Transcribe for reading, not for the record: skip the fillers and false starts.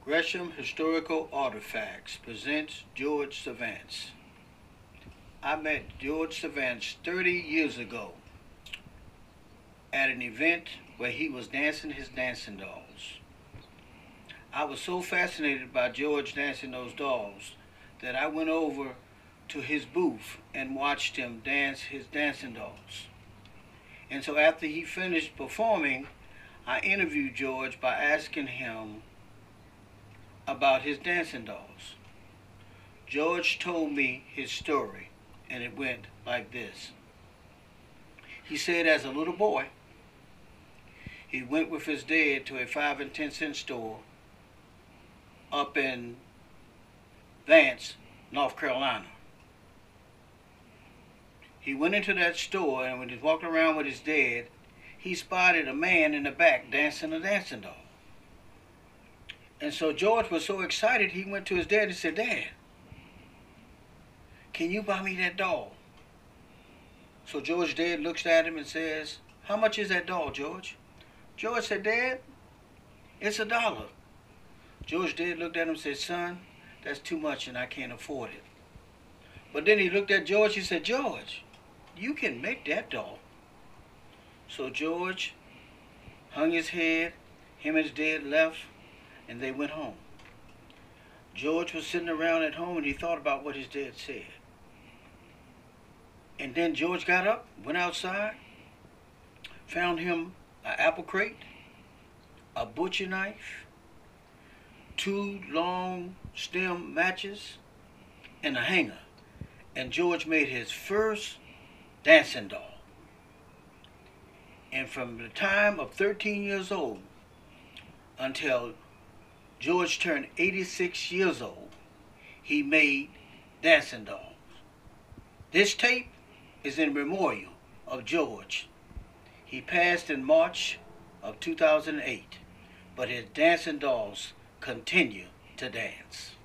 Gresham Historical Artifacts presents George SerVance. I met George SerVance 30 years ago at an event where he was dancing his dancing dolls. I was so fascinated by George dancing those dolls that I went over to his booth and watched him dance his dancing dolls. And so after he finished performing, I interviewed George by asking him about his dancing dolls. George told me his story, and it went like this. He said as a little boy, he went with his dad to a 5 and 10 cent store up in Vance, North Carolina. He went into that store, and when he was walking around with his dad, he spotted a man in the back dancing a dancing doll. And so George was so excited, he went to his dad and said, "Dad, can you buy me that doll?" So George's dad looks at him and says, "How much is that doll, George?" George said, "Dad, it's $1." George's dad looked at him and said, "Son, that's too much and I can't afford it." But then he looked at George, he said, "George, you can make that doll." So George hung his head, him and his dad left, and they went home. George was sitting around at home and he thought about what his dad said. And then George got up, went outside, found him an apple crate, a butcher knife, 2 long stem matches, and a hanger. And George made his first dancing doll. And from the time of 13 years old until George turned 86 years old, he made dancing dolls. This tape is in memorial of George. He passed in March of 2008, but his dancing dolls continue to dance.